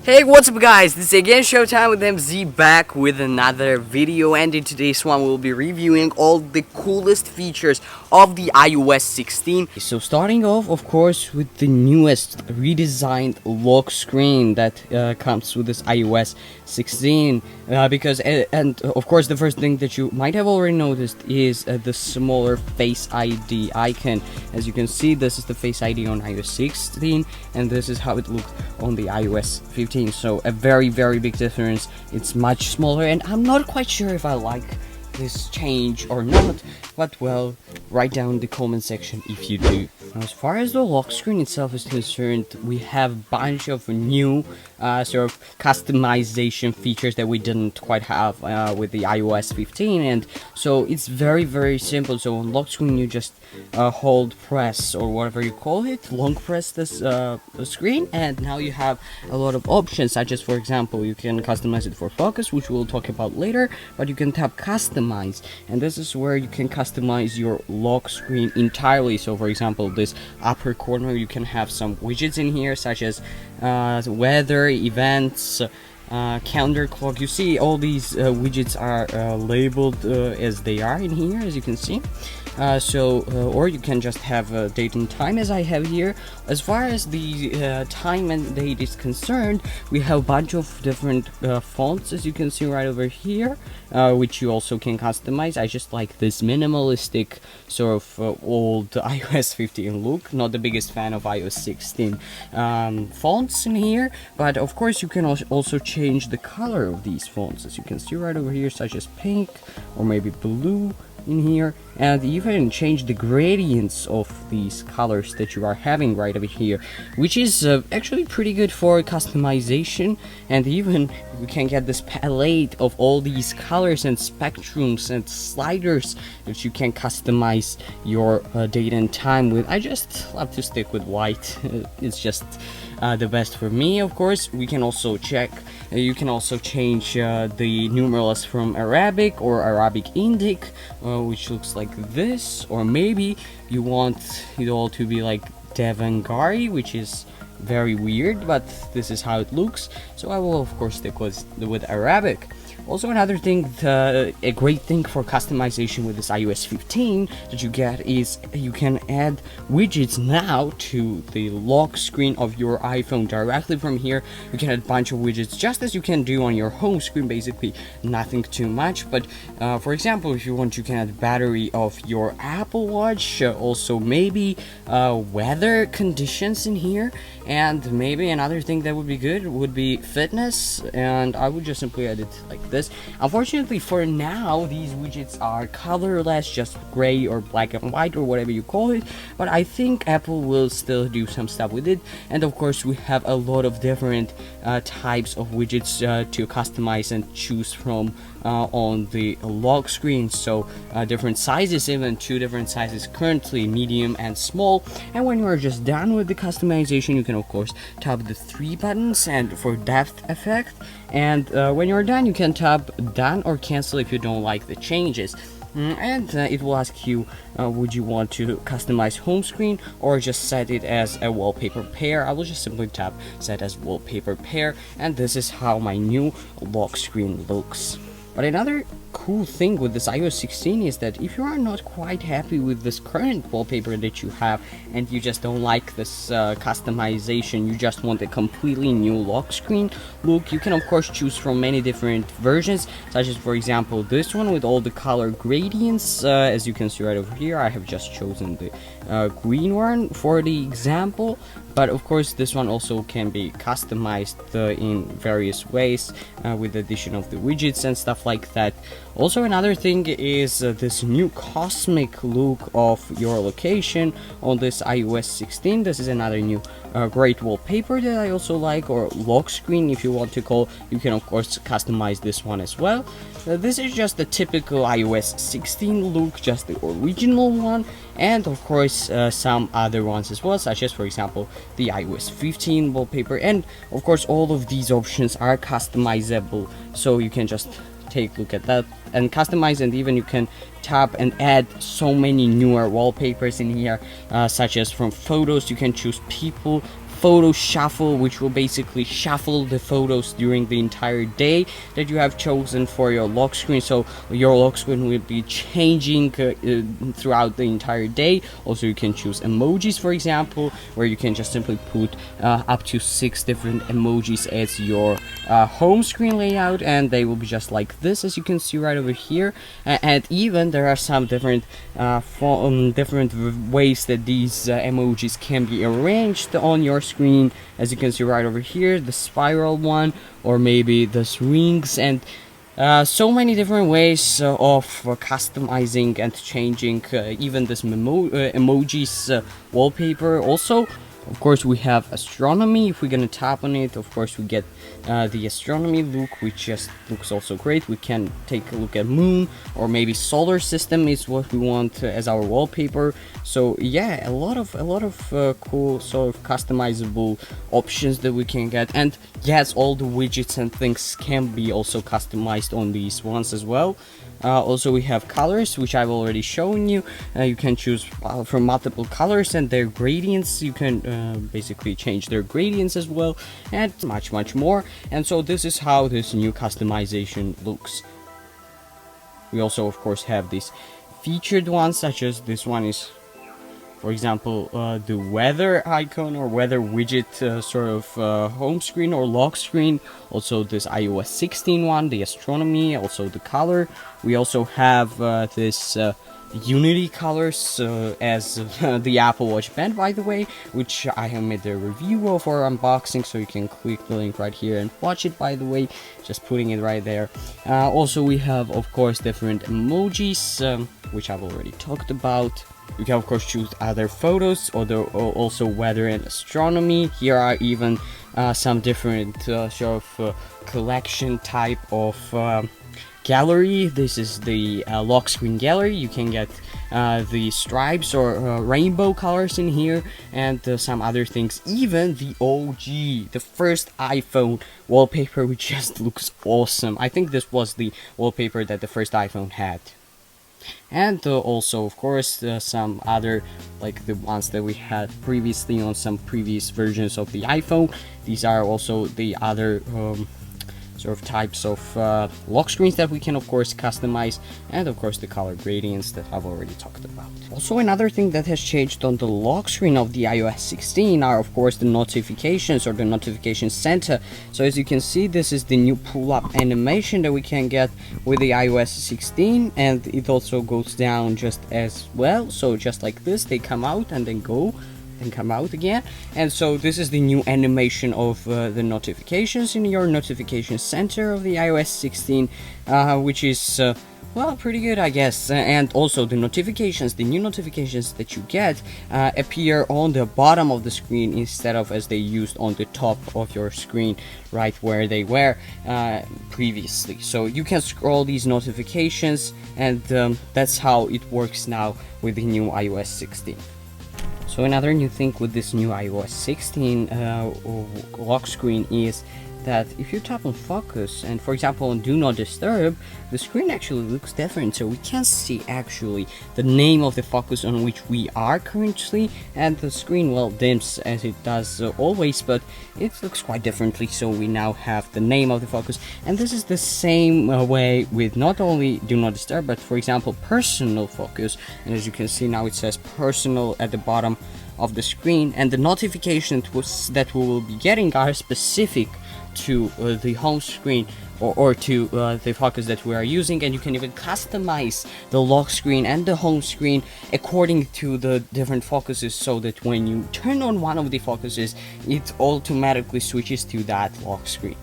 Hey, what's up guys, this is again Showtime with MZ back with another video, and in today's one we'll be reviewing all the coolest features of the iOS 16. So starting off of course with the newest redesigned lock screen that comes with this iOS 16 because and of course the first thing that you might have already noticed is the smaller Face ID icon. As you can see, this is the Face ID on iOS 16 and this is how it looked on the iOS 15. So a very big difference. It's much smaller and I'm not quite sure if I like this change or not, but well, write down in the comment section if you do. As far as the lock screen itself is concerned, we have a bunch of new sort of customization features that we didn't quite have with the iOS 15, and so it's very simple. So on lock screen you just hold press or whatever you call it, long press this screen, and now you have a lot of options, such as for example you can customize it for focus, which we'll talk about later, but you can tap customize, and this is where you can customize your lock screen entirely. So for example, this upper corner you can have some widgets in here, such as weather, events, calendar, clock. You see all these widgets are labeled as they are in here, as you can see. Or you can just have date and time, as I have here. As far as the time and date is concerned, we have a bunch of different fonts, as you can see right over here, which you also can customize. I just like this minimalistic sort of old iOS 15 look. Not the biggest fan of iOS 16 fonts in here, but of course you can also change the color of these fonts, as you can see right over here, such as pink or maybe blue in here, and you can change the gradients of these colors that you are having right over here, which is actually pretty good for customization. And even you can get this palette of all these colors and spectrums and sliders that you can customize your date and time with. I just love to stick with white. It's just the best for me. Of course, we can also check, you can also change the numerals from Arabic or Arabic Indic, which looks like this, or maybe you want it all to be like Devanagari, which is very weird, but this is how it looks. So I will of course stick with Arabic. Also, another thing, a great thing for customization with this iOS 15 that you get is you can add widgets now to the lock screen of your iPhone directly from here. You can add a bunch of widgets just as you can do on your home screen, basically nothing too much. But for example, if you want, you can add battery of your Apple Watch, also maybe weather conditions in here, and maybe another thing that would be good would be fitness, and I would just simply add it like this. Unfortunately for now, these widgets are colorless, just gray or black and white or whatever you call it, but I think Apple will still do some stuff with it. And of course we have a lot of different types of widgets to customize and choose from on the lock screen. So different sizes, even 2 different sizes currently, medium and small. And when you are just done with the customization, you can of course tap the 3 buttons and for depth effect, and when you're done you can tap done or cancel if you don't like the changes. And it will ask you, would you want to customize home screen or just set it as a wallpaper pair. I will just simply tap set as wallpaper pair, and this is how my new lock screen looks. But another cool thing with this iOS 16 is that if you are not quite happy with this current wallpaper that you have and you just don't like this customization, you just want a completely new lock screen look, you can of course choose from many different versions, such as for example this one with all the color gradients. As you can see right over here, I have just chosen the green one for the example, but of course this one also can be customized in various ways with the addition of the widgets and stuff like that. Also, another thing is this new cosmic look of your location on this iOS 16. This is another new great wallpaper that I also like, or lock screen if you want to call. You can of course customize this one as well. This is just the typical iOS 16 look, just the original one, and of course some other ones as well, such as for example the iOS 15 wallpaper. And of course all of these options are customizable, so you can just take a look at that and customize, and even you can tap and add so many newer wallpapers in here, such as from photos you can choose people, photo shuffle, which will basically shuffle the photos during the entire day that you have chosen for your lock screen. So your lock screen will be changing throughout the entire day. Also, you can choose emojis, for example, where you can just simply put up to 6 different emojis as your home screen layout, and they will be just like this, as you can see right over here. And even there are some different different ways that these emojis can be arranged on your screen, as you can see right over here, the spiral one, or maybe the rings, and so many different ways of customizing and changing even this emojis wallpaper. Also, of course, we have astronomy. If we're gonna tap on it, of course we get the astronomy look, which just looks also great. We can take a look at moon, or maybe solar system is what we want as our wallpaper. So yeah, a lot of cool sort of customizable options that we can get. And yes, all the widgets and things can be also customized on these ones as well. Also, we have colors, which I've already shown you. You can choose from multiple colors and their gradients. You can basically change their gradients as well, and much more. And so this is how this new customization looks. We also, of course, have these featured ones, such as this one is, for example, the weather icon or weather widget sort of home screen or lock screen. Also this iOS 16 one, the astronomy, also the color. We also have this Unity colors as the Apple Watch band, by the way, which I have made a review of or unboxing, so you can click the link right here and watch it, by the way, just putting it right there. Also, we have, of course, different emojis, which I've already talked about. You can, of course, choose other photos, or also weather and astronomy. Here are even some different sort of collection type of gallery. This is the lock screen gallery. You can get the stripes or rainbow colors in here, and some other things. Even the OG, the first iPhone wallpaper, which just looks awesome. I think this was the wallpaper that the first iPhone had. And also, of course, some other, like the ones that we had previously on some previous versions of the iPhone. These are also the other sort of types of lock screens that we can, of course, customize, and of course the color gradients that I've already talked about. Also, another thing that has changed on the lock screen of the iOS 16 are, of course, the notifications, or the notification center. So as you can see, this is the new pull-up animation that we can get with the iOS 16, and it also goes down just as well. So just like this, they come out and then go and come out again. And so this is the new animation of the notifications in your notification center of the iOS 16, which is well, pretty good, I guess. And also the notifications, the new notifications that you get appear on the bottom of the screen instead of as they used on the top of your screen, right where they were previously. So you can scroll these notifications, and that's how it works now with the new iOS 16. So another new thing with this new iOS 16 lock screen is that if you tap on focus and, for example, on do not disturb, the screen actually looks different. So we can see actually the name of the focus on which we are currently, and the screen, well, dims as it does always, but it looks quite differently. So we now have the name of the focus, and this is the same way with not only do not disturb, but, for example, personal focus. And as you can see now, it says personal at the bottom of the screen, and the notifications that we will be getting are specific to the home screen or to the focus that we are using, and you can even customize the lock screen and the home screen according to the different focuses, so that when you turn on one of the focuses, it automatically switches to that lock screen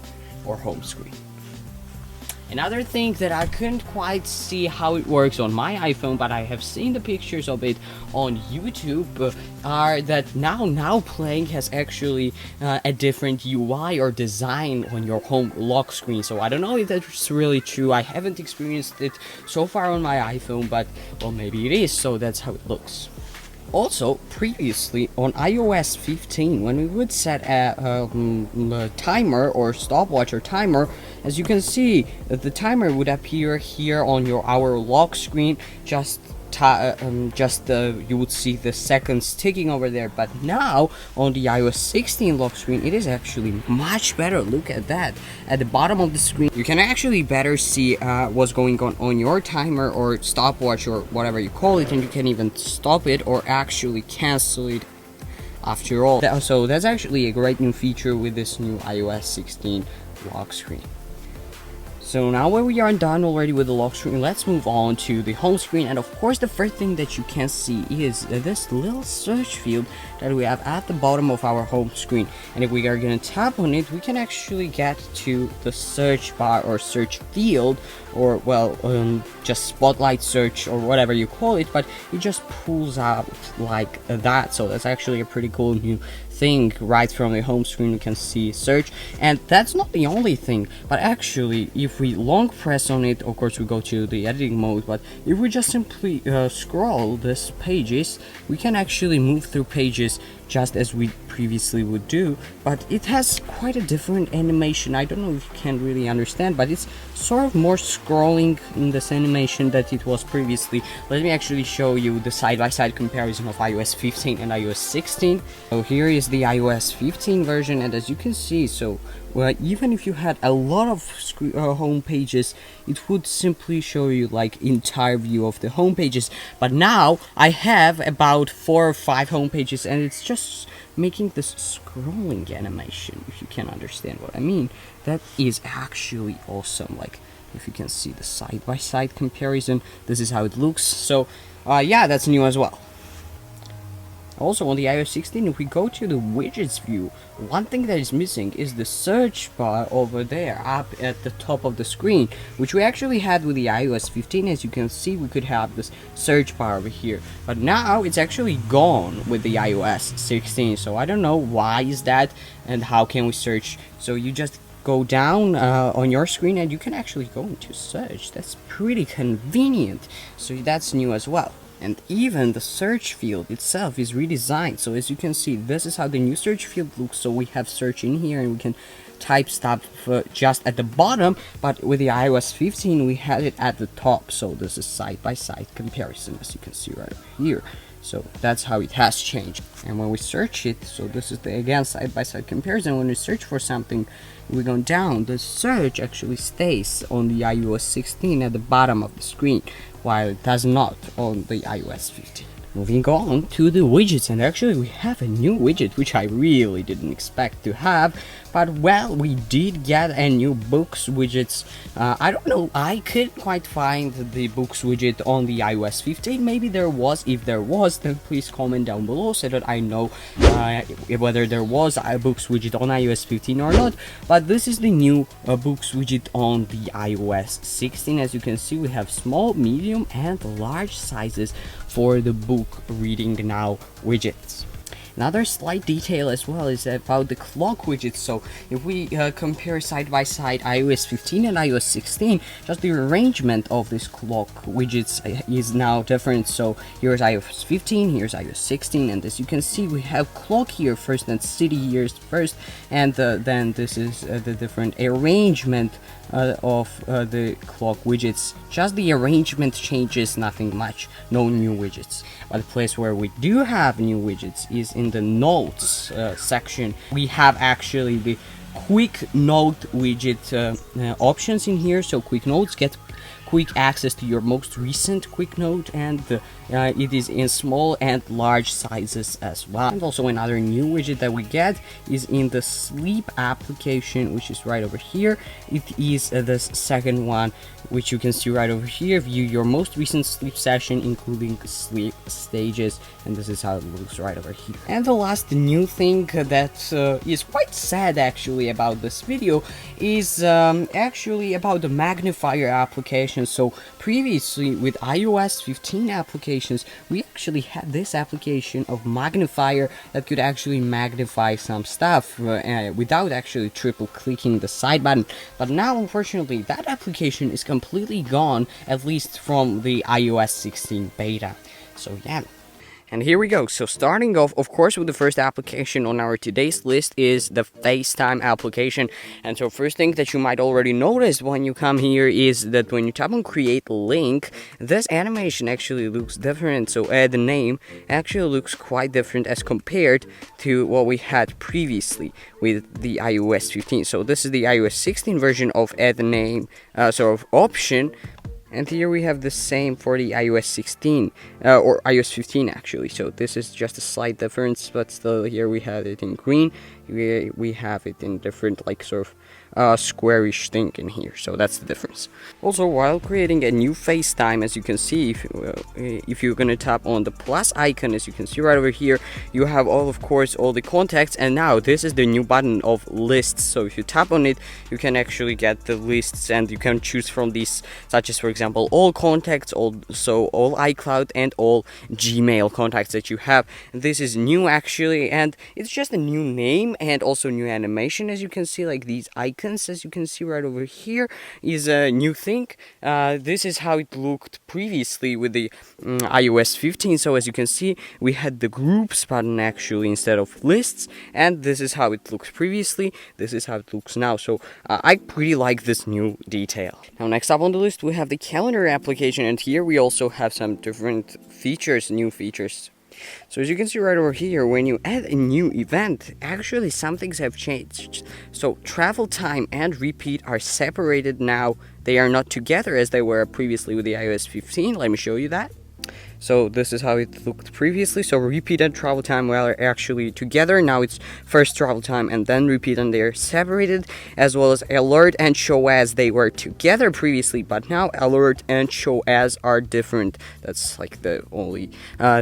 or home screen. Another thing that I couldn't quite see how it works on my iPhone, but I have seen the pictures of it on YouTube, are that now playing has actually a different UI or design on your home lock screen. So I don't know if that's really true. I haven't experienced it so far on my iPhone, but well, maybe it is. So that's how it looks. Also, previously on iOS 15, when we would set a timer or stopwatch or timer, as you can see, the timer would appear here on our lock screen, just you would see the seconds ticking over there. But now on the iOS 16 lock screen, it is actually much better. Look at that. At the bottom of the screen, you can actually better see what's going on your timer or stopwatch or whatever you call it, and you can even stop it or actually cancel it after all. So that's actually a great new feature with this new iOS 16 lock screen. So now when we are done already with the lock screen, let's move on to the home screen. And of course, the first thing that you can see is this little search field that we have at the bottom of our home screen. And if we are going to tap on it, we can actually get to the search bar or search field, or well, just spotlight search or whatever you call it, but it just pulls out like that. So that's actually a pretty cool new thing. Right from the home screen, you can see search. And that's not the only thing, but actually if we long press on it, of course we go to the editing mode, but if we just simply scroll these pages, we can actually move through pages just as we previously would do, but it has quite a different animation. I don't know if you can really understand, but it's sort of more scrolling in this animation that it was previously. Let me actually show you the side-by-side comparison of iOS 15 and iOS 16. So here is the iOS 15 version, and as you can see, so even if you had a lot of home pages, it would simply show you like entire view of the home pages. But now I have about 4 or 5 home pages, and it's just making this scrolling animation, if you can understand what I mean. That is actually awesome. Like, if you can see the side-by-side comparison, this is how it looks. So yeah, that's new as well. Also on the iOS 16, if we go to the widgets view, one thing that is missing is the search bar over there up at the top of the screen, which we actually had with the iOS 15. As you can see, we could have this search bar over here, but now it's actually gone with the iOS 16. So I don't know why is that and how can we search. So you just go down on your screen and you can actually go into search. That's pretty convenient. So that's new as well. And even the search field itself is redesigned. So as you can see, this is how the new search field looks. So we have search in here and we can type stuff just at the bottom, but with the iOS 15 we had it at the top. So this is side-by-side comparison, as you can see right here. So that's how it has changed. And when we search it, so this is the again side-by-side comparison. When we search for something, we go down, the search actually stays on the iOS 16 at the bottom of the screen, while it does not on the iOS 15. Moving on to the widgets, and actually we have a new widget which I really didn't expect to have, but well, we did get a new books widgets. I don't know, I couldn't quite find the books widget on the iOS 15. Maybe there was. If there was, then please comment down below so that I know whether there was a books widget on iOS 15 or not. But this is the new books widget on the iOS 16. As you can see, we have small, medium and large sizes for the book reading now widgets. Another slight detail as well is about the clock widgets. So if we compare side by side iOS 15 and iOS 16, just the arrangement of this clock widgets is now different. So here's iOS 15, here's iOS 16, and as you can see, we have clock here first and city here first, and then this is the different arrangement of the clock widgets. Just the arrangement changes, nothing much, no new widgets. But the place where we do have new widgets is in the notes section. We have actually the quick note widget options in here. So quick notes get quick access to your most recent quick note, and it is in small and large sizes as well. And also another new widget that we get is in the sleep application, which is right over here. It is this second one, which you can see right over here. View your most recent sleep session including sleep stages, and this is how it looks right over here. And the last new thing that is quite sad actually about this video is actually about the Magnifier application. So previously with iOS 15 applications, we actually had this application of Magnifier that could actually magnify some stuff without actually triple clicking the side button. But now unfortunately that application is completely gone, at least from the iOS 16 beta. So yeah. And here we go. So starting off, of course, with the first application on our today's list is the FaceTime application. And so first thing that you might already notice when you come here is that when you tap on create link, this animation actually looks different. So add the name actually looks quite different as compared to what we had previously with the iOS 15. So this is the iOS 16 version of add the name sort of option. And here we have the same for the iOS 16, or iOS 15 actually. So this is just a slight difference, but still here we have it in green. We have it in different, like, sort of squarish thing in here. So that's the difference. Also, while creating a new FaceTime, as you can see, if you're gonna tap on the plus icon, as you can see right over here, you have of course all the contacts. And now this is the new button of lists. So if you tap on it, you can actually get the lists, and you can choose from these, such as, for example, all contacts, also all iCloud and all Gmail contacts that you have. This is new actually, and it's just a new name and also new animation. As you can see, like these icons, as you can see right over here, is a new thing. This is how it looked previously with the iOS 15. So as you can see, we had the groups button actually instead of lists, and this is how it looks previously. This is how it looks now. So I pretty like this new detail. Now next up on the list we have the calendar application, and here we also have some different features, new features. So as you can see right over here, when you add a new event, actually some things have changed. So travel time and repeat are separated now. They are not together as they were previously with the iOS 15. Let me show you that. So this is how it looked previously. So repeat and travel time were actually together. Now it's first travel time and then repeat, and they're separated, as well as alert and show as. They were together previously, but now alert and show as are different. That's like the only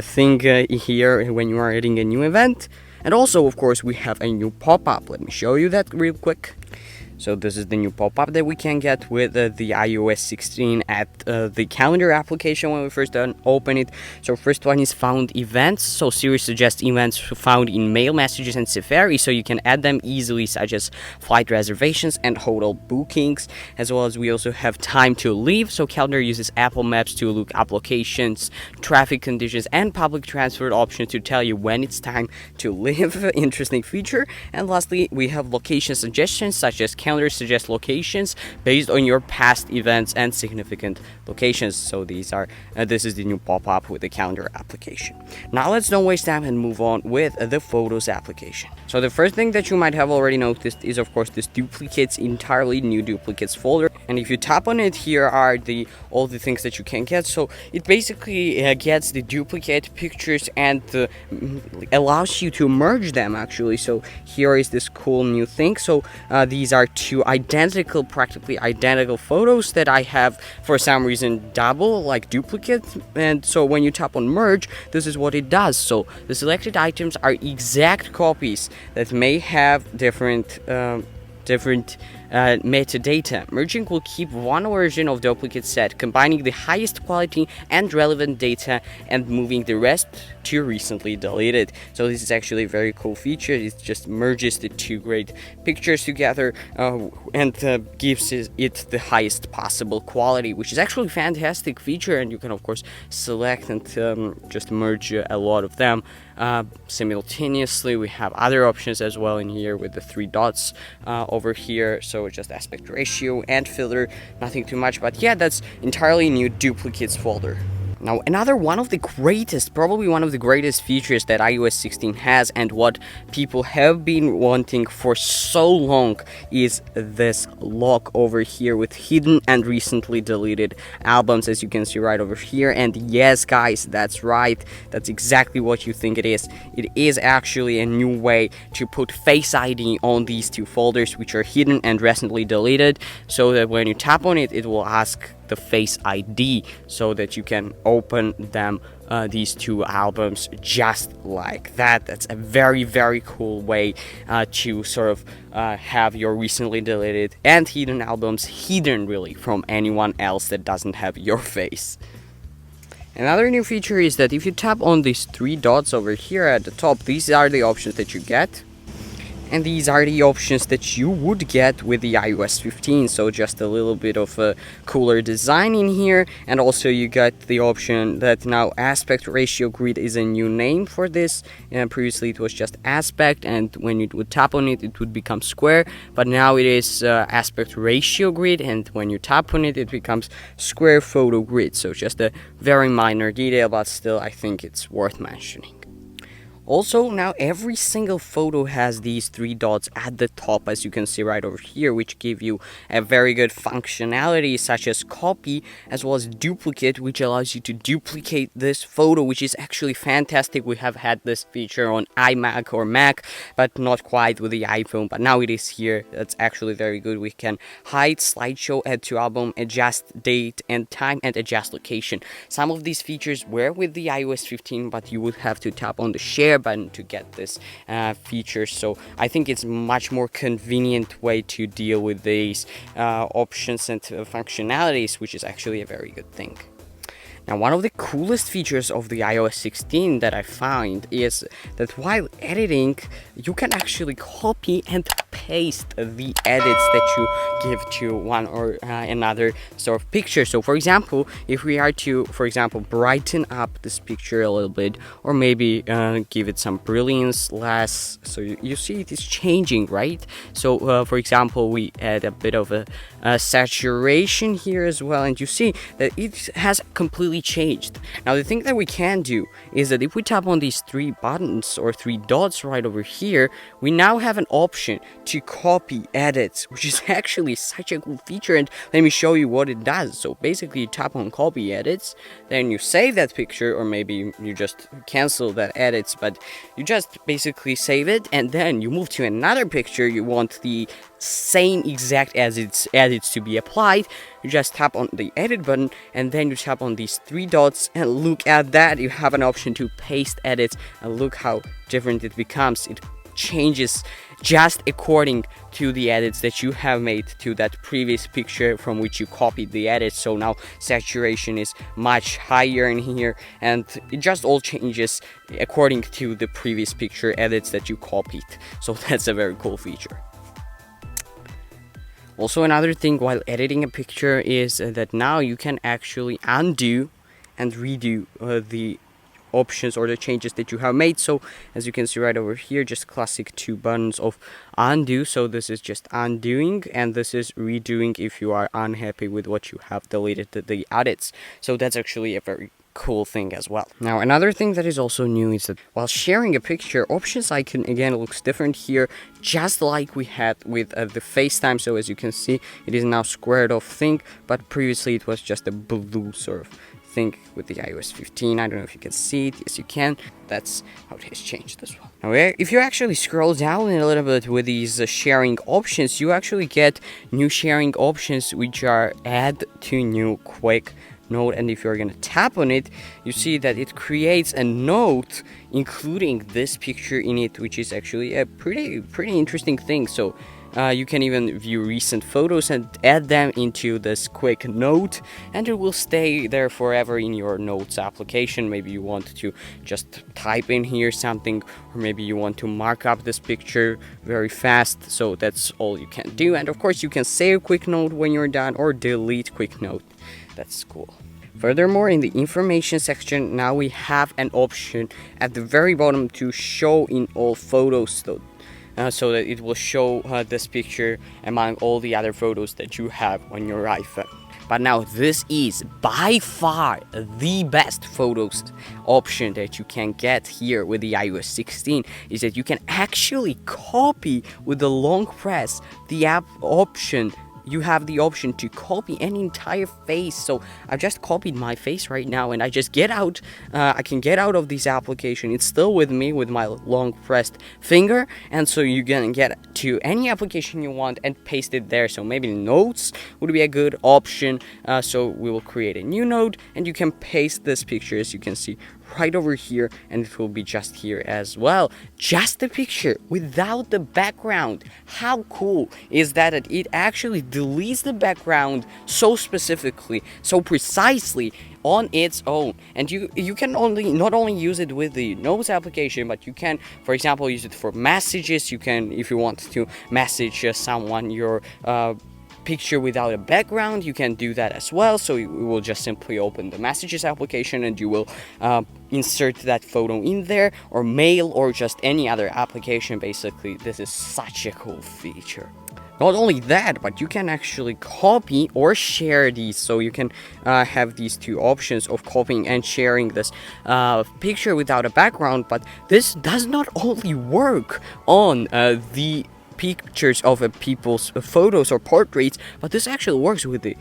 thing here when you are adding a new event. And also, of course, we have a new pop-up. Let me show you that real quick. So this is the new pop-up that we can get with the iOS 16 at the calendar application when we first open it. So first one is found events. So Siri suggests events found in mail messages and Safari, so you can add them easily, such as flight reservations and hotel bookings, as well as we also have time to leave. So calendar uses Apple Maps to look up locations, traffic conditions, and public transport options to tell you when it's time to leave. Interesting feature. And lastly, we have location suggestions, such as calendar suggests locations based on your past events and significant locations. So these are this is the new pop-up with the calendar application. Now let's not waste time and move on with the photos application. So the first thing that you might have already noticed is, of course, this duplicates, entirely new duplicates folder. And if you tap on it, here are all the things that you can get. So it basically gets the duplicate pictures and allows you to merge them actually. So here is this cool new thing. So these are two practically identical photos that I have for some reason double, like duplicate. And so when you tap on merge, this is what it does. So the selected items are exact copies that may have different metadata. Merging will keep one version of duplicate set, combining the highest quality and relevant data and moving the rest to recently deleted. So this is actually a very cool feature. It just merges the two great pictures together and gives it the highest possible quality, which is actually a fantastic feature. And you can of course select and just merge a lot of them simultaneously. We have other options as well in here with the three dots over here. So just aspect ratio and filter, nothing too much, but yeah, that's entirely new duplicates folder. Now, another one of the greatest, probably one of the greatest features that iOS 16 has, and what people have been wanting for so long, is this lock over here with hidden and recently deleted albums, as you can see right over here. And yes, guys, that's right. That's exactly what you think it is. It is actually a new way to put Face ID on these two folders, which are hidden and recently deleted, so that when you tap on it, it will ask the Face ID so that you can open them, these two albums, just like that. That's a very, very cool way to sort of have your recently deleted and hidden albums hidden really from anyone else that doesn't have your face. Another new feature is that if you tap on these three dots over here at the top, these are the options that you get. And these are the options that you would get with the iOS 15, so just a little bit of a cooler design in here. And also you got the option that now aspect ratio grid is a new name for this, and previously it was just aspect, and when you would tap on it, it would become square, but now it is aspect ratio grid, and when you tap on it, it becomes square photo grid. So just a very minor detail, but still I think it's worth mentioning. Also, now every single photo has these 3 dots at the top, as you can see right over here, which give you a very good functionality such as copy as well as duplicate, which allows you to duplicate this photo, which is actually fantastic. We have had this feature on iMac or Mac, but not quite with the iPhone, but now it is here. That's actually very good. We can hide slideshow, add to album, adjust date and time, and adjust location. Some of these features were with the iOS 15, but you would have to tap on the share button to get this feature. So I think it's much more convenient way to deal with these options and functionalities, which is actually a very good thing. Now, one of the coolest features of the iOS 16 that I found is that while editing, you can actually copy and paste the edits that you give to one or another sort of picture. So for example, if we are to, for example, brighten up this picture a little bit, or maybe give it some brilliance less, so you see it is changing, right? So for example, we add a bit of a saturation here as well, and you see that it has completely changed. Now the thing that we can do is that if we tap on these 3 buttons or 3 dots right over here, we now have an option to copy edits, which is actually such a cool feature. And let me show you what it does. So basically you tap on copy edits, then you save that picture, or maybe you just cancel that edits, but you just basically save it, and then you move to another picture you want the same exact as its edits to be applied. You just tap on the edit button, and then you tap on these 3 dots, and look at that, you have an option to paste edits, and look how different it becomes. It changes just according to the edits that you have made to that previous picture from which you copied the edits. So now saturation is much higher in here, and it just all changes according to the previous picture edits that you copied. So that's a very cool feature. Also, another thing while editing a picture is that now you can actually undo and redo the options or the changes that you have made. So as you can see right over here, just classic 2 buttons of undo. So this is just undoing, and this is redoing if you are unhappy with what you have deleted the edits. So that's actually a very cool thing as well. Now another thing that is also new is that while sharing a picture, options icon again looks different here, just like we had with the FaceTime. So as you can see, it is now squared off thing, but previously it was just a blue sort of thing with the iOS 15. I don't know if you can see it. Yes, you can. That's how it has changed as well. Now, if you actually scroll down a little bit with these sharing options, you actually get new sharing options, which are add to new quick note. And if you're going to tap on it, you see that it creates a note including this picture in it, which is actually a pretty interesting thing. So you can even view recent photos and add them into this quick note, and it will stay there forever in your notes application. Maybe you want to just type in here something, or maybe you want to mark up this picture very fast. So that's all you can do. And of course you can save quick note when you're done, or delete quick note. That's cool. Furthermore, in the information section, now we have an option at the very bottom to show in all photos, so that it will show this picture among all the other photos that you have on your iPhone. But now this is by far the best photos option that you can get here with the iOS 16, is that you can actually copy with the long press the app option. You have the option to copy an entire face. So I've just copied my face right now, and I just get out. I can get out of this application. It's still with me with my long pressed finger, and so you can get to any application you want and paste it there. So maybe notes would be a good option. So we will create a new note, and you can paste this picture, as you can see right over here, and it will be just here as well. Just a picture without the background. How cool is that? It actually deletes the background so specifically, so precisely on its own. And you can not only use it with the Notes application, but you can, for example, use it for messages. You can, if you want to message someone your picture without a background, you can do that as well. So you will just simply open the Messages application and you will insert that photo in there, or Mail, or just any other application. Basically, this is such a cool feature. Not only that, but you can actually copy or share these. So you can have these two options of copying and sharing this picture without a background. But this does not only work on the pictures of people's photos or portraits, but this actually works with the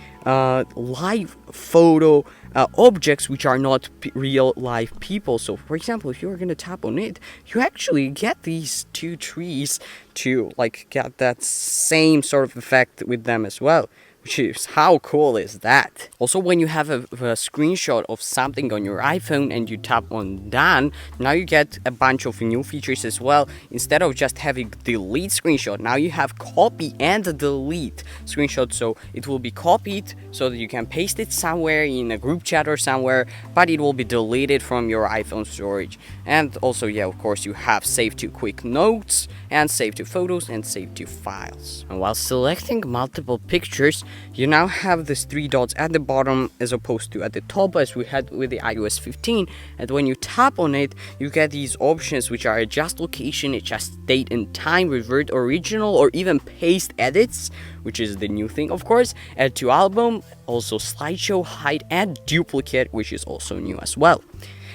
live photo objects which are not real live people. So for example, if you're gonna tap on it, you actually get these two trees to like get that same sort of effect with them as well. Which is, how cool is that? Also, when you have a screenshot of something on your iPhone and you tap on done, now you get a bunch of new features as well. Instead of just having delete screenshot, now you have copy and delete screenshot. So it will be copied so that you can paste it somewhere in a group chat or somewhere, but it will be deleted from your iPhone storage. And also, yeah, of course, you have save to quick notes and save to photos and save to files. And while selecting multiple pictures, you now have these three dots at the bottom as opposed to at the top as we had with the iOS 15. And when you tap on it, you get these options which are adjust location, adjust date and time, revert original, or even paste edits, which is the new thing, of course, add to album, also slideshow, hide, and duplicate, which is also new as well.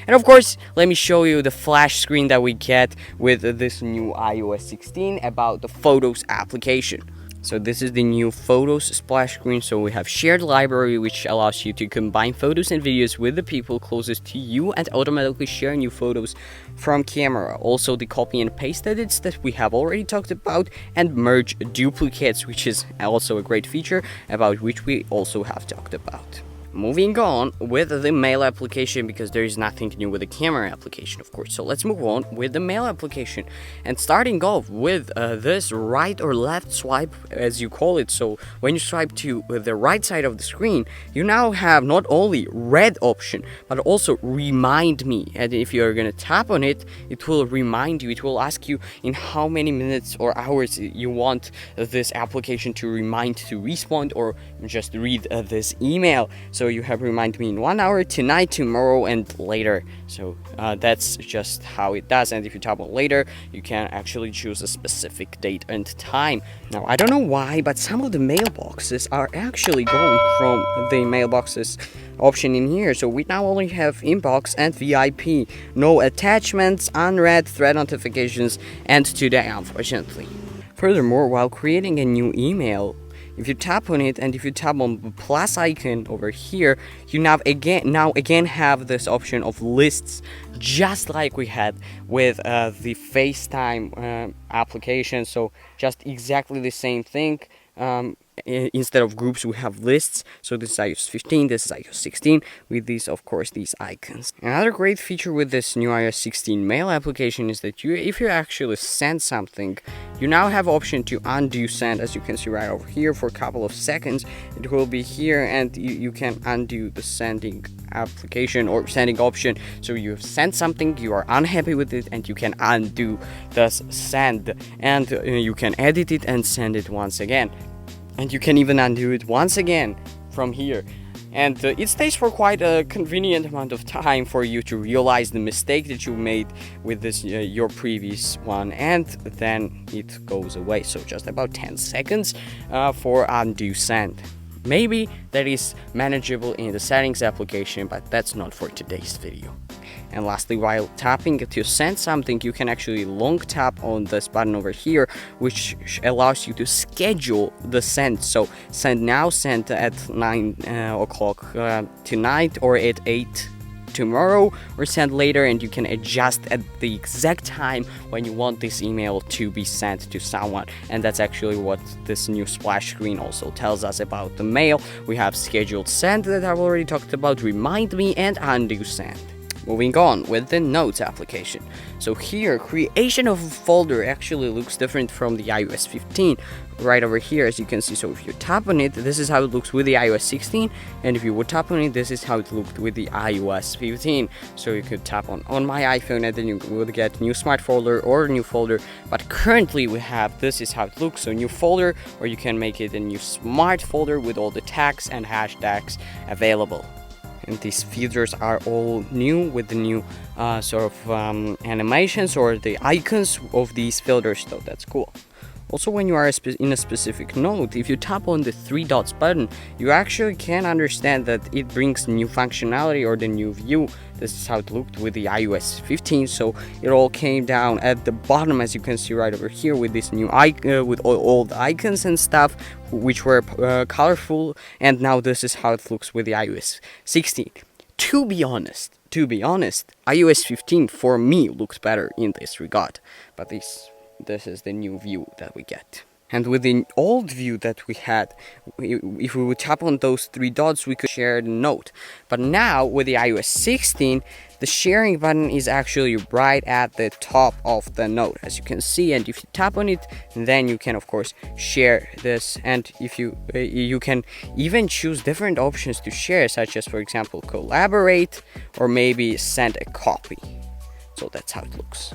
And of course, let me show you the flash screen that we get with this new iOS 16 about the Photos application. So this is the new Photos splash screen. So we have shared library, which allows you to combine photos and videos with the people closest to you and automatically share new photos from camera. Also the copy and paste edits that we have already talked about, and merge duplicates, which is also a great feature about which we also have talked about. Moving on with the Mail application, because there is nothing new with the camera application, of course. So let's move on with the Mail application, and starting off with this right or left swipe, as you call it. So when you swipe to the right side of the screen, you now have not only red option but also remind me, and if you're gonna tap on it, it will remind you. It will ask you in how many minutes or hours you want this application to remind to respond or just read this email. So you have remind me in 1 hour, tonight, tomorrow, and later. So that's just how it does. And if you tap on later, you can actually choose a specific date and time. Now, I don't know why, but some of the mailboxes are actually going from the mailboxes option in here. So we now only have inbox and VIP. No attachments, unread, thread notifications, and today, unfortunately. Furthermore, while creating a new email, if you tap on it, and if you tap on the plus icon over here, you now again have this option of lists, just like we had with the FaceTime application. So just exactly the same thing. Instead of groups, we have lists. So this is iOS 15, this is iOS 16, with these, of course, these icons. Another great feature with this new iOS 16 Mail application is that if you actually send something, you now have option to undo send, as you can see right over here. For a couple of seconds, it will be here, and you can undo the sending application or sending option. So you have sent something, you are unhappy with it, and you can undo the send, and you can edit it and send it once again. And you can even undo it once again from here. And it stays for quite a convenient amount of time for you to realize the mistake that you made with this your previous one, and then it goes away. So just about 10 seconds for undo send. Maybe that is manageable in the settings application, but that's not for today's video. And lastly, while tapping to send something, you can actually long tap on this button over here, which allows you to schedule the send. So send now, send at 9 o'clock tonight, or at 8 tomorrow, or send later, and you can adjust at the exact time when you want this email to be sent to someone. And that's actually what this new splash screen also tells us about the mail. We have scheduled send that I've already talked about, remind me, and undo send. Moving on with the Notes application. So here, creation of a folder actually looks different from the iOS 15. Right over here, as you can see. So if you tap on it, this is how it looks with the iOS 16, and if you would tap on it, this is how it looked with the iOS 15. So you could tap on my iPhone, and then you would get new smart folder or new folder. But currently we have, this is how it looks. So new folder, or you can make it a new smart folder with all the tags and hashtags available. And these features are all new with the new animations or the icons of these filters, so that's cool. Also, when you are in a specific note, if you tap on the three dots button, you actually can understand that it brings new functionality or the new view. This is how it looked with the iOS 15, so it all came down at the bottom, as you can see right over here, with this new icon, with all the icons and stuff, which were colorful, and now this is how it looks with the iOS 16. To be honest, iOS 15 for me looked better in this regard, but this is the new view that we get. And with the old view that we had, if we would tap on those three dots, we could share the note. But now with the iOS 16, the sharing button is actually right at the top of the note, as you can see. And if you tap on it, then you can of course share this. And if you can even choose different options to share, such as, for example, collaborate or maybe send a copy. So that's how it looks.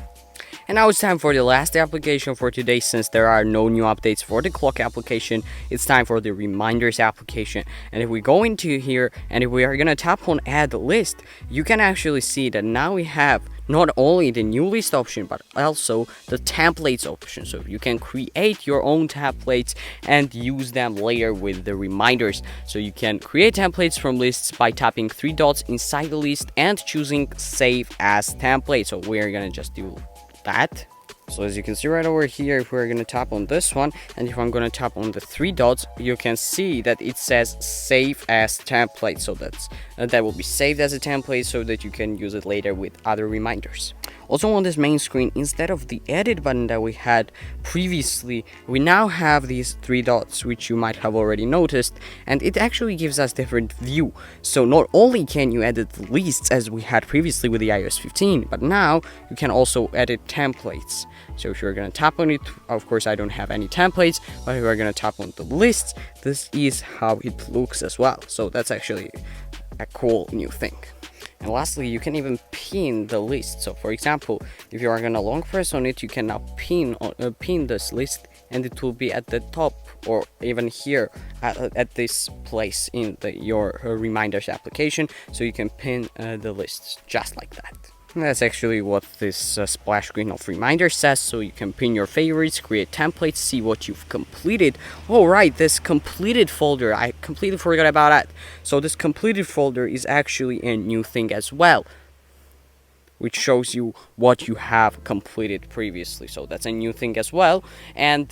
And now it's time for the last application for today. Since there are no new updates for the clock application, it's time for the reminders application. And if we go into here and if we are gonna tap on add list, you can actually see that now we have not only the new list option but also the templates option. So you can create your own templates and use them later with the reminders. So you can create templates from lists by tapping three dots inside the list and choosing save as template. So we're gonna just do that. So as you can see right over here, if we're going to tap on this one, and if I'm going to tap on the three dots, you can see that it says save as template. So that will be saved as a template so that you can use it later with other reminders. Also on this main screen, instead of the edit button that we had previously, we now have these three dots, which you might have already noticed, and it actually gives us different view. So not only can you edit the lists as we had previously with the iOS 15, but now you can also edit templates. So if you're going to tap on it, of course I don't have any templates, but if you're going to tap on the lists, this is how it looks as well. So that's actually a cool new thing. And lastly, you can even pin the list. So for example, if you are gonna long press on it, you can now pin this list, and it will be at the top or even here at this place in your reminders application. So you can pin the lists just like that. And that's actually what this splash screen of reminders says. So you can pin your favorites, create templates, see what you've completed. Oh right, this completed folder, I completely forgot about that. So this completed folder is actually a new thing as well, which shows you what you have completed previously. So that's a new thing as well. And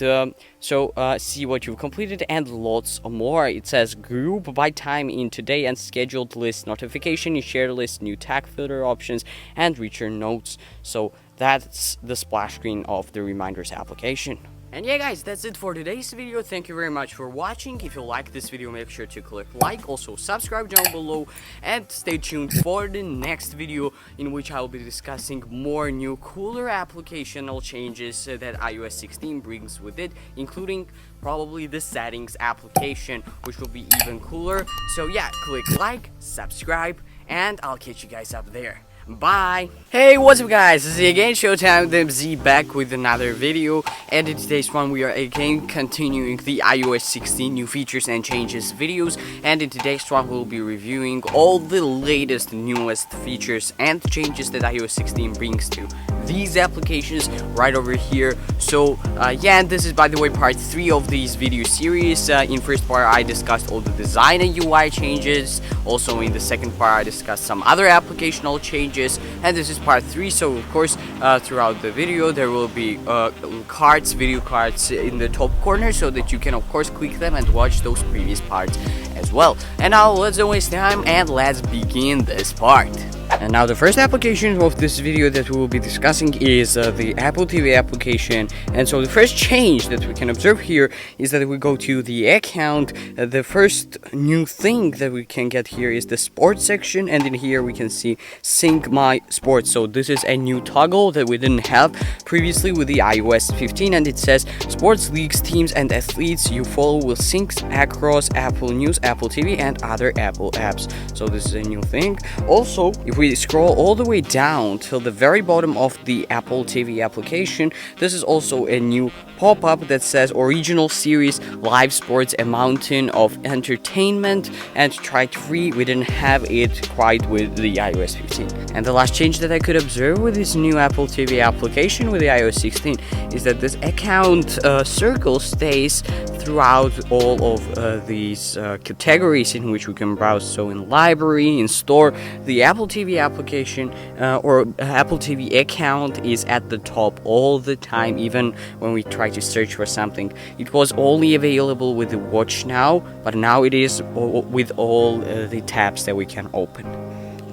see what you've completed and lots more. It says group by time in today and scheduled list notification, share list, new tag filter options, and richer notes. So that's the splash screen of the reminders application. And yeah guys, that's it for today's video. Thank you very much for watching. If you like this video, make sure to click like, also subscribe down below, and stay tuned for the next video in which I will be discussing more new cooler applicational changes that iOS 16 brings with it, including probably the settings application, which will be even cooler. So yeah, click like, subscribe, and I'll catch you guys up there. Bye! Hey, what's up guys, this is again Showtime with Z back with another video, and in today's one we are again continuing the iOS 16 new features and changes videos, and in today's one we'll be reviewing all the latest, newest features and changes that iOS 16 brings to these applications right over here. So yeah, and this is by the way part 3 of this video series. In first part I discussed all the design and UI changes, also in the second part I discussed some other applicational changes, and this is part 3. So of course throughout the video there will be video cards in the top corner, so that you can of course click them and watch those previous parts as well. And now let's don't waste time and let's begin this part. And now the first application of this video that we will be discussing is the Apple TV application. And so the first change that we can observe here is that we go to the account. The first new thing that we can get here is the sports section, and in here we can see sync my sports. So this is a new toggle that we didn't have previously with the iOS 15, and it says sports leagues, teams and athletes you follow will sync across Apple News, Apple TV and other Apple apps. So this is a new thing. Also, if we scroll all the way down till the very bottom of the Apple TV application, this is also a new pop-up that says original series live sports, a mountain of entertainment, and try it free. We didn't have it quite with the iOS 15. And the last change that I could observe with this new Apple TV application with the iOS 16 is that this account circle stays throughout all of these categories in which we can browse. So in library, in store, the Apple TV application or Apple TV account is at the top all the time, even when we try to search for something. It was only available with the Watch Now, but now it is with all the tabs that we can open.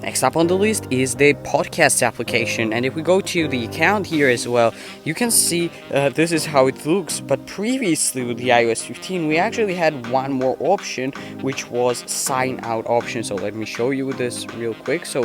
Next up on the list is the podcast application, and if we go to the account here as well, you can see this is how it looks. But previously with the iOS 15 we actually had one more option, which was sign out option. So let me show you this real quick. So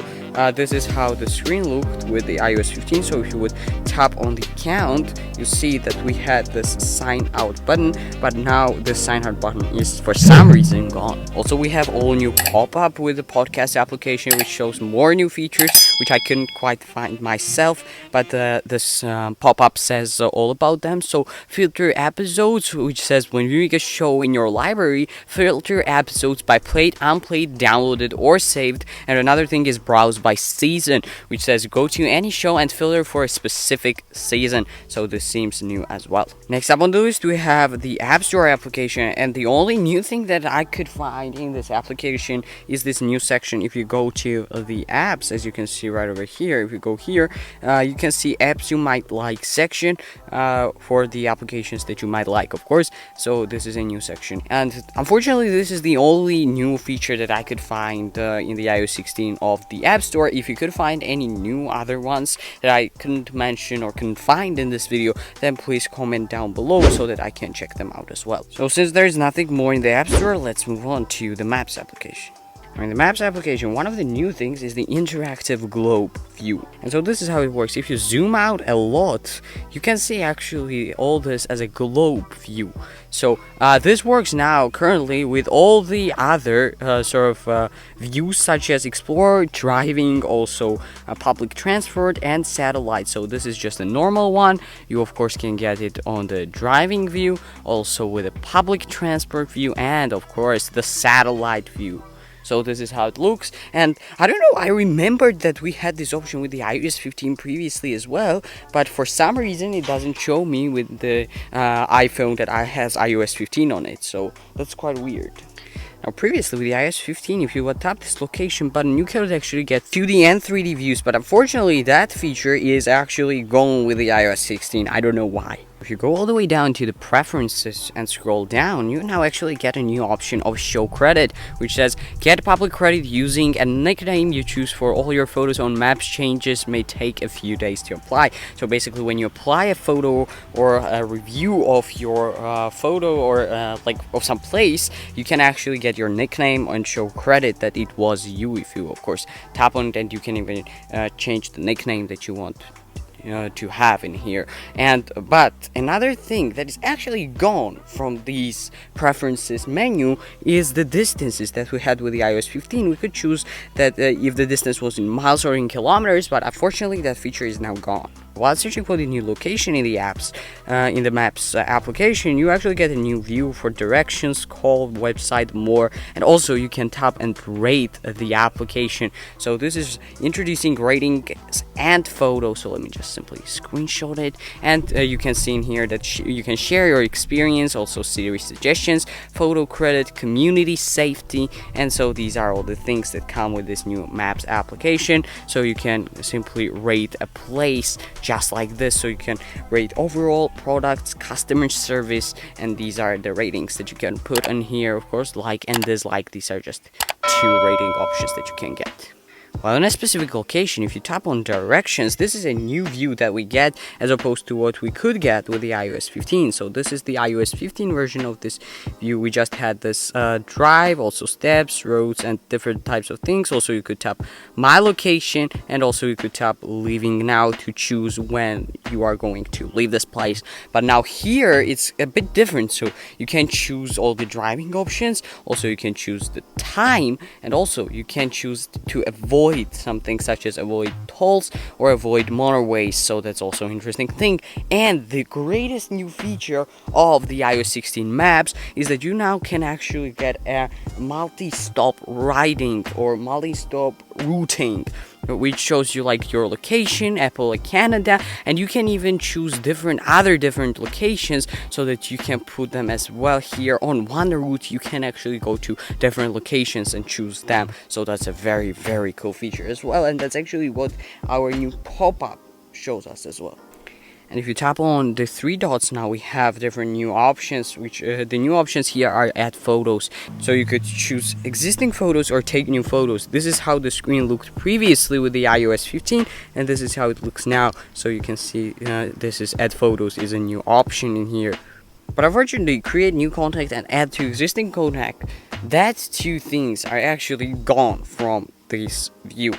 this is how the screen looked with the iOS 15. So if you would tap on the account, you see that we had this sign out button, but now the sign out button is for some reason gone. Also, we have all new pop-up with the podcast application, which shows more new features which I couldn't quite find myself, but this pop-up says all about them. So filter episodes, which says when viewing a show in your library, filter episodes by played, unplayed, downloaded or saved. And another thing is browse by season, which says go to any show and filter for a specific season. So this seems new as well. Next up on the list we have the App Store application, and the only new thing that I could find in this application is this new section. If you go to the apps, as you can see right over here, if you go here, you can see apps you might like section for the applications that you might like, of course. So this is a new section, and unfortunately this is the only new feature that I could find in the iOS 16 of the App Store. If you could find any new other ones that I couldn't mention or couldn't find in this video, then please comment down below so that I can check them out as well. So since there's nothing more in the App Store, let's move on to the Maps application. In the Maps application, one of the new things is the interactive globe view. And so this is how it works. If you zoom out a lot, you can see actually all this as a globe view. So this works now currently with all the other views, such as Explorer, driving, also public transport and satellite. So this is just a normal one. You of course can get it on the driving view, also with a public transport view, and of course the satellite view. So this is how it looks, and I don't know, I remembered that we had this option with the iOS 15 previously as well, but for some reason it doesn't show me with the iPhone that has iOS 15 on it, so that's quite weird. Now previously with the iOS 15, if you would tap this location button, you could actually get 2D and 3D views, but unfortunately that feature is actually gone with the iOS 16. I don't know why. If you go all the way down to the preferences and scroll down, you now actually get a new option of show credit, which says get public credit using a nickname you choose for all your photos on Maps. Changes may take a few days to apply. So basically when you apply a photo or a review of your photo or like of some place, you can actually get your nickname and show credit that it was you. If you of course tap on it, and you can even change the nickname that you want to have in here. But another thing that is actually gone from these preferences menu is the distances that we had with the iOS 15. We could choose that if the distance was in miles or in kilometers, but unfortunately that feature is now gone. While searching for the new location in the apps, in the Maps application, you actually get a new view for directions, call, website, more, and also you can tap and rate the application. So this is introducing ratings and photos. So let me just simply screenshot it, and you can see in here that you can share your experience, also Siri suggestions, photo credit, community safety, and so these are all the things that come with this new Maps application. So you can simply rate a place just like this. So you can rate overall, products, customer service, and these are the ratings that you can put on here. Of course, like and dislike, these are just two rating options that you can get. While in a specific location, if you tap on directions, this is a new view that we get as opposed to what we could get with the iOS 15. So this is the iOS 15 version of this view. We just had this drive, also steps, roads, and different types of things. Also, you could tap my location, and also you could tap leaving now to choose when you are going to leave this place. But now here, it's a bit different. So you can choose all the driving options. Also, you can choose the time, and also you can choose to avoid something such as avoid tolls or avoid motorways. So that's also an interesting thing. And the greatest new feature of the iOS 16 maps is that you now can actually get a multi-stop riding or multi-stop routing, which shows you like your location, Apple like Canada, and you can even choose different locations so that you can put them as well here on one route. You can actually go to different locations and choose them. So that's a very, very cool feature as well, and that's actually what our new pop-up shows us as well. And if you tap on the three dots, now we have different new options, which the new options here are add photos. So you could choose existing photos or take new photos. This is how the screen looked previously with the iOS 15, and this is how it looks now. So you can see this is add photos is a new option in here. But unfortunately, create new contact and add to existing contact, that two things are actually gone from this view.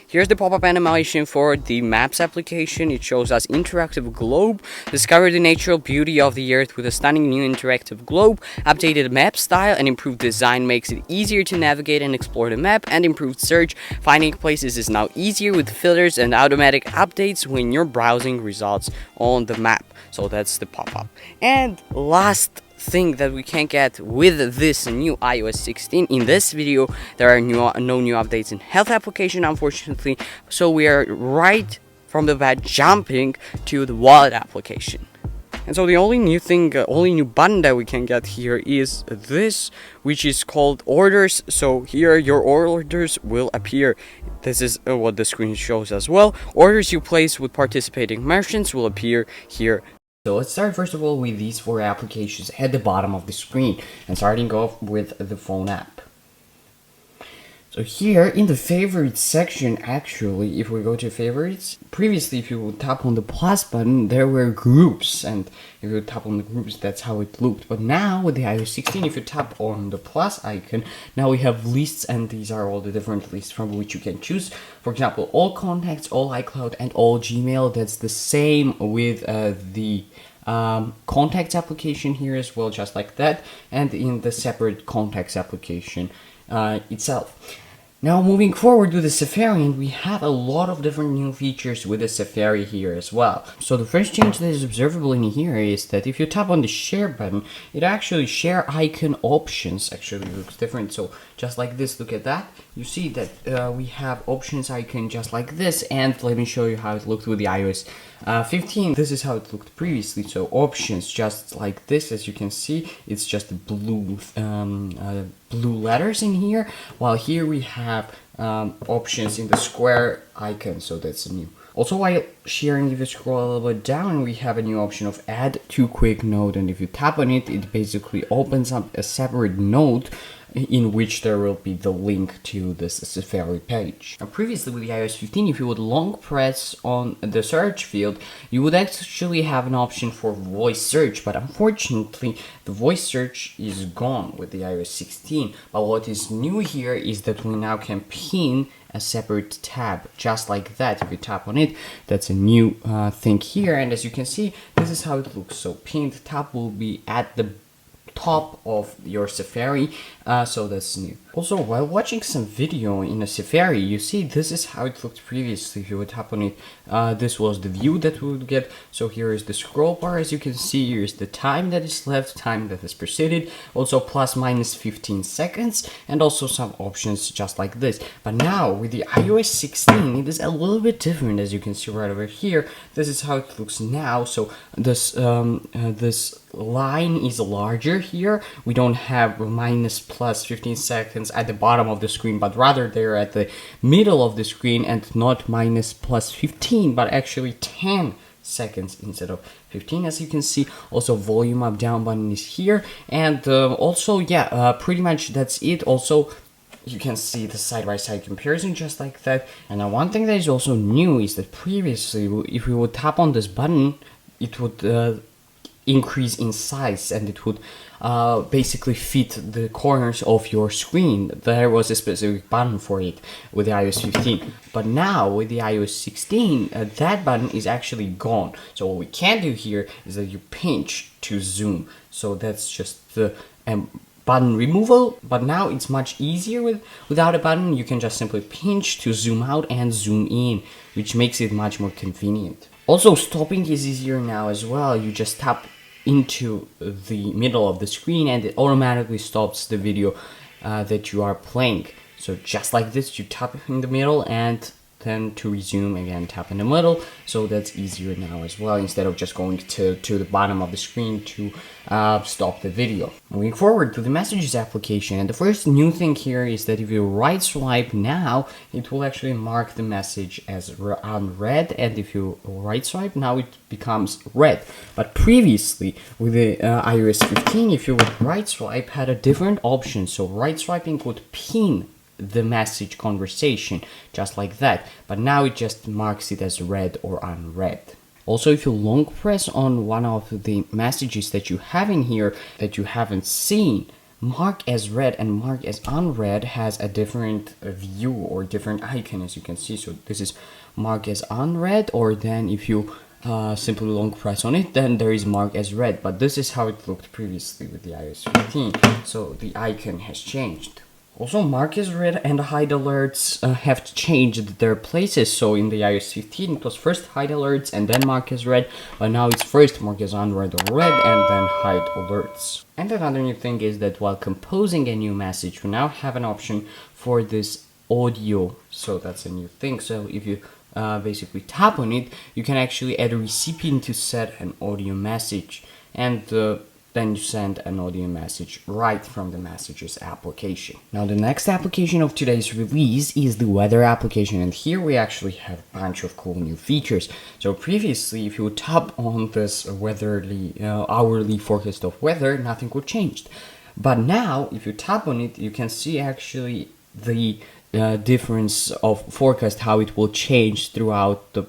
Here's the pop-up animation for the Maps application. It shows us interactive globe, discover the natural beauty of the earth with a stunning new interactive globe, updated map style and improved design makes it easier to navigate and explore the map, and improved search. Finding places is now easier with filters and automatic updates when you're browsing results on the map. So that's the pop-up. And last thing that we can get with this new iOS 16 in this video, there are no new updates in health application, unfortunately, so we are right from the bat jumping to the wallet application. And so the only new button that we can get here is this, which is called orders. So here your orders will appear. This is what the screen shows as well. Orders you place with participating merchants will appear here. So let's start first of all with these four applications at the bottom of the screen, and starting off with the phone app. So here in the favorites section, actually, if we go to favorites, previously if you would tap on the plus button, there were groups, and if you tap on the groups, that's how it looked. But now with the iOS 16, if you tap on the plus icon, now we have lists, and these are all the different lists from which you can choose. For example, all contacts, all iCloud, and all Gmail. That's the same with the contacts application here as well, just like that, and in the separate contacts application itself. Now moving forward with the Safari, and we have a lot of different new features with the Safari here as well. So the first change that is observable in here is that if you tap on the share button, it actually share icon options actually looks different. So just like this, look at that, you see that we have options icon just like this, and let me show you how it looked with the iOS 15. This is how it looked previously. So options just like this, as you can see, it's just blue blue letters in here, while here we have options in the square icon, so that's new. Also, while sharing, if you scroll a little bit down, we have a new option of add to quick note, and if you tap on it, it basically opens up a separate note in which there will be the link to this Safari page. Now, previously with the iOS 15, if you would long press on the search field, you would actually have an option for voice search, but unfortunately the voice search is gone with the iOS 16. But what is new here is that we now can pin a separate tab just like that. If you tap on it, that's a new thing here, and as you can see, this is how it looks. So pinned tab will be at the top of your Safari, so that's new. Also, while watching some video in a Safari, you see this is how it looked previously. If you would tap on it, this was the view that we would get. So here is the scroll bar, as you can see. Here is the time that is left, time that is proceeded, also plus minus 15 seconds, and also some options just like this. But now with the iOS 16, it is a little bit different, as you can see right over here. This is how it looks now. So this this line is larger here. We don't have minus plus 15 seconds at the bottom of the screen, but rather they're at the middle of the screen, and not minus plus 15, but actually 10 seconds instead of 15, as you can see. Also, volume up down button is here, and also, yeah, pretty much that's it. Also, you can see the side-by-side comparison just like that. And now one thing that is also new is that previously, if we would tap on this button, it would increase in size, and it would basically fit the corners of your screen. There was a specific button for it with the iOS 15, but now with the iOS 16 that button is actually gone. So what we can do here is that you pinch to zoom, so that's just the button removal, but now it's much easier without a button. You can just simply pinch to zoom out and zoom in, which makes it much more convenient. Also, stopping is easier now as well. You just tap into the middle of the screen and it automatically stops the video that you are playing. So just like this, you tap in the middle and then to resume again tap in the middle. So that's easier now as well, instead of just going to the bottom of the screen to stop the video. Moving forward to the messages application, and the first new thing here is that if you right swipe now, it will actually mark the message as unread, and if you right swipe now, it becomes red. But previously with the iOS 15, if you would right swipe, had a different option. So right swiping would pin the message conversation just like that, but now it just marks it as read or unread. Also, if you long press on one of the messages that you have in here that you haven't seen, mark as read and mark as unread has a different view or different icon, as you can see. So this is mark as unread, or then if you simply long press on it, then there is mark as read. But this is how it looked previously with the iOS 15, so the icon has changed. Also, mark as read and hide alerts have changed their places. So in the iOS 15, it was first hide alerts and then mark as read, but now it's first mark as unread or read and then hide alerts. And another new thing is that while composing a new message, we now have an option for this audio. So that's a new thing. So if you basically tap on it, you can actually add a recipient to set an audio message, and then you send an audio message right from the Messages application. Now the next application of today's release is the weather application, and here we actually have a bunch of cool new features. So previously, if you would tap on this hourly forecast of weather, nothing would change. But now, if you tap on it, you can see actually the difference of forecast, how it will change throughout the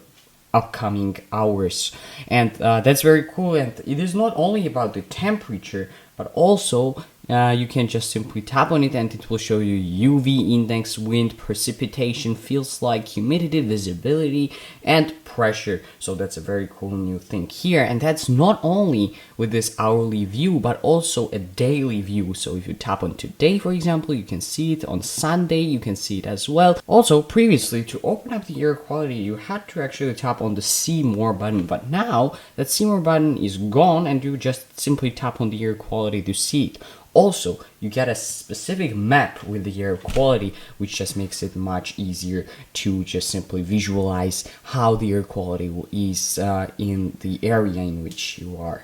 upcoming hours, and that's very cool. And it is not only about the temperature, but also you can just simply tap on it and it will show you UV index, wind, precipitation, feels like, humidity, visibility, and pressure. So that's a very cool new thing here, and that's not only with this hourly view but also a daily view. So if you tap on today, for example, you can see it. On Sunday you can see it as well. Also, previously, to open up the air quality, you had to actually tap on the see more button, but now that see more button is gone and you just simply tap on the air quality to see it. Also, you get a specific map with the air quality, which just makes it much easier to just simply visualize how the air quality is in the area in which you are.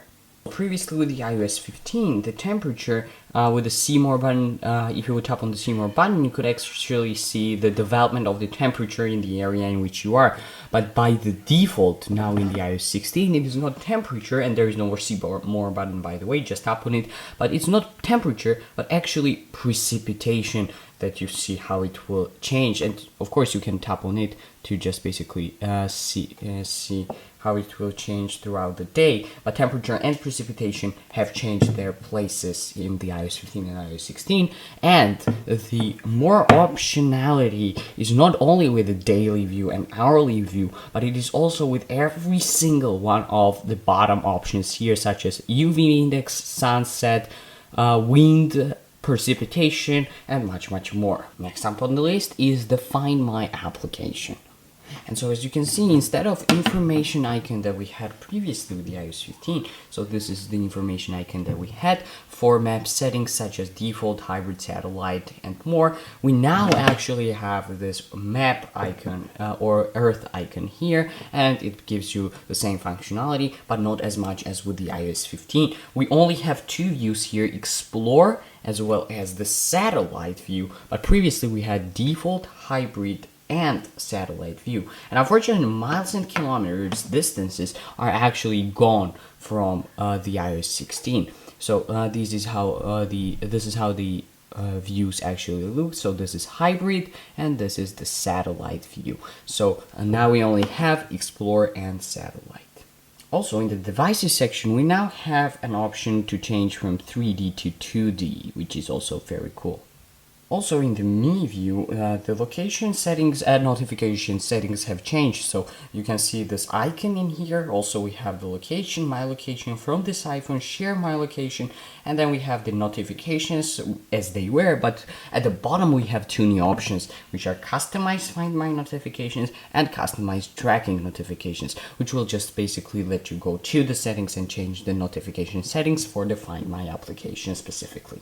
Previously with the iOS 15, the temperature with the see more button, if you would tap on the see more button, you could actually see the development of the temperature in the area in which you are. But by the default, now in the iOS 16, it is not temperature, and there is no more see more button, by the way, just tap on it. But it's not temperature, but actually precipitation, that you see how it will change. And of course you can tap on it to just basically see how it will change throughout the day. But temperature and precipitation have changed their places in the iOS 15 and iOS 16. And the more optionality is not only with the daily view and hourly view, but it is also with every single one of the bottom options here, such as UV index, sunset, wind, precipitation, and much more. Next up on the list is the Find My application. And so as you can see, instead of information icon that we had previously with the iOS 15, so this is the information icon that we had for map settings such as default, hybrid, satellite, and more, we now actually have this map icon or earth icon here, and it gives you the same functionality, but not as much as with the iOS 15. We only have two views here, explore as well as the satellite view, but previously we had default, hybrid, and satellite view. And unfortunately, miles and kilometers distances are actually gone from the iOS 16. So this is how the views actually look. So this is hybrid and this is the satellite view. So now we only have explore and satellite. Also in the devices section, we now have an option to change from 3D to 2D, which is also very cool. Also in the Me view, the location settings and notification settings have changed. So you can see this icon in here. Also we have the location, my location from this iPhone, share my location, and then we have the notifications as they were. But at the bottom we have two new options, which are customize Find My notifications and customize tracking notifications, which will just basically let you go to the settings and change the notification settings for the Find My application specifically.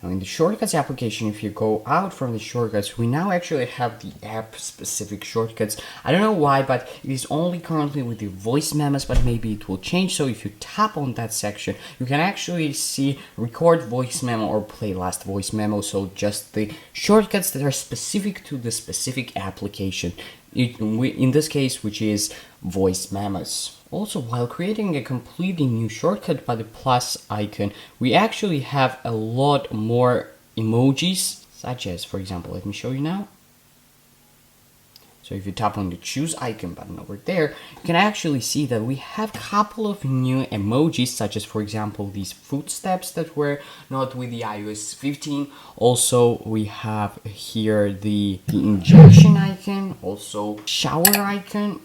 Now in the shortcuts application, if you go out from the shortcuts, we now actually have the app specific shortcuts. I don't know why, but it is only currently with the voice memos, but maybe it will change. So if you tap on that section, you can actually see record voice memo or play last voice memo. So just the shortcuts that are specific to the specific application. In this case, which is voice memos. Also, while creating a completely new shortcut by the plus icon, we actually have a lot more emojis, such as, for example, let me show you now. So if you tap on the choose icon button over there, you can actually see that we have a couple of new emojis, such as, for example, these footsteps that were not with the iOS 15. Also, we have here the injection icon, also shower icon,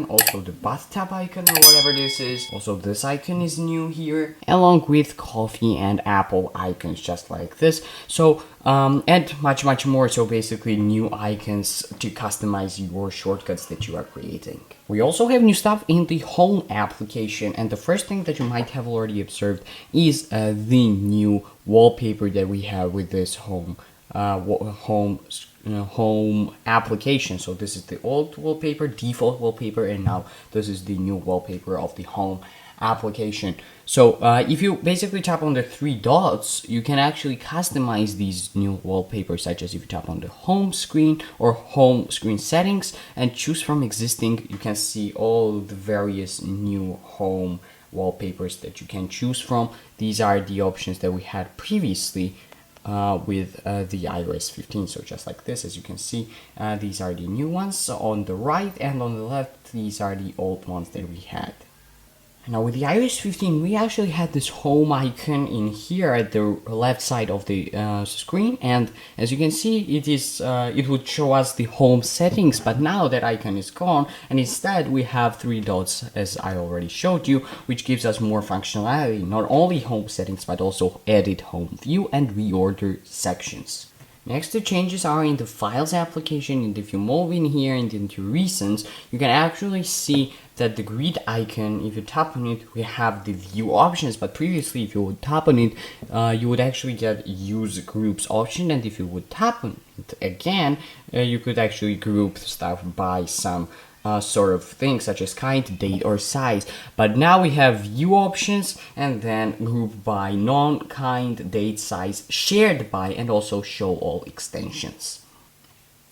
also the bathtub icon or whatever this is. Also, this icon is new here, along with coffee and apple icons, just like this. So, and much more. So basically new icons to customize your shortcuts that you are creating. We also have new stuff in the home application, and the first thing that you might have already observed is the new wallpaper that we have with this home application. So this is the old wallpaper, default wallpaper, and now this is the new wallpaper of the home application. So if you basically tap on the three dots, you can actually customize these new wallpapers, such as if you tap on the home screen or home screen settings and choose from existing, you can see all the various new home wallpapers that you can choose from. These are the options that we had previously with the iOS 15. So just like this, as you can see, these are the new ones on the right, and on the left these are the old ones that we had. Now with the iOS 15, we actually had this home icon in here at the left side of the screen, and as you can see, it would show us the home settings, but now that icon is gone, and instead we have three dots, as I already showed you, which gives us more functionality, not only home settings, but also edit home view and reorder sections. Next, the changes are in the Files application, and if you move in here and into Recents, you can actually see that the grid icon, if you tap on it, we have the view options, but previously if you would tap on it, you would actually get use groups option, and if you would tap on it again, you could actually group stuff by some sort of thing, such as kind, date, or size. But now we have view options, and then group by, non-kind, date, size, shared by, and also show all extensions.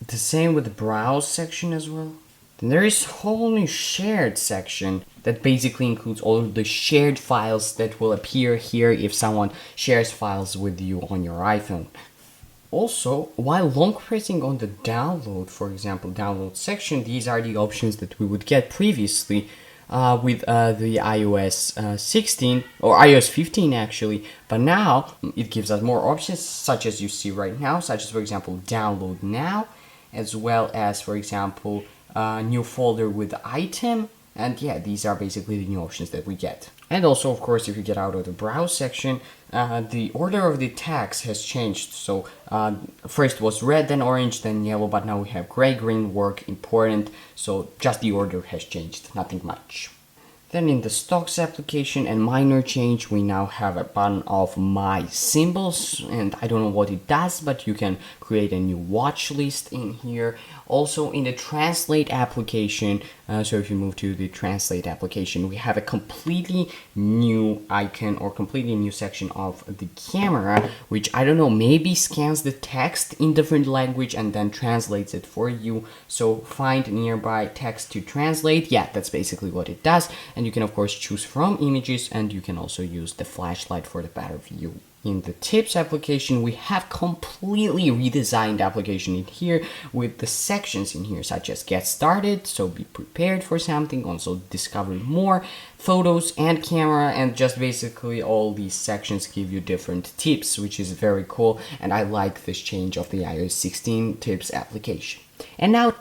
The same with the browse section as well. Then there is a whole new shared section that basically includes all of the shared files that will appear here if someone shares files with you on your iPhone. Also, while long pressing on the download, for example, download section, these are the options that we would get previously with the iOS 16 or iOS 15 actually, but now it gives us more options, such as you see right now, such as, for example, download now, as well as, for example, new folder with item. And yeah, these are basically the new options that we get. And also, of course, if you get out of the browse section, the order of the tags has changed. So first was red, then orange, then yellow, but now we have gray, green, work, important. So just the order has changed, nothing much. Then in the stocks application and minor change, we now have a button of my symbols, and I don't know what it does, but you can create a new watch list in here. Also in the translate application, so if you move to the translate application, we have a completely new icon or completely new section of the camera, which I don't know, maybe scans the text in different language and then translates it for you. So find nearby text to translate. Yeah, that's basically what it does. And you can of course choose from images, and you can also use the flashlight for the better view. in the tips application, we have completely redesigned application in here with the sections in here, such as get started, so be prepared for something, also discover more, photos and camera, and just basically all these sections give you different tips, which is very cool. And I like this change of the iOS 16 tips application. And now,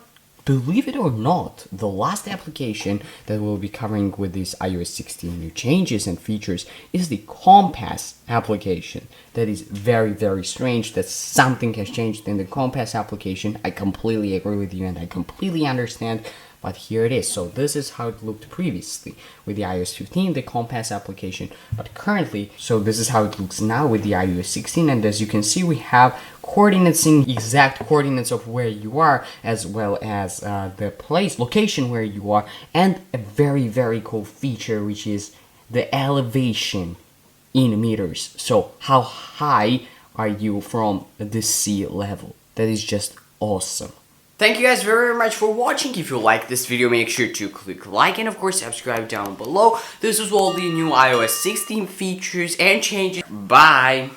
believe it or not, the last application that we'll be covering with these iOS 16 new changes and features is the Compass application. That is very strange that something has changed in the Compass application. I completely agree with you and I completely understand, but here it is. So this is how it looked previously with the iOS 15, the Compass application, but currently, so this is how it looks now with the iOS 16. And as you can see, we have coordinates, in exact coordinates of where you are, as well as the place, location where you are, and a very cool feature, which is the elevation in meters. So how high are you from the sea level? That is just awesome. Thank you guys very much for watching. If you like this video, make sure to click like and of course subscribe down below. This was all the new iOS 16 features and changes. Bye!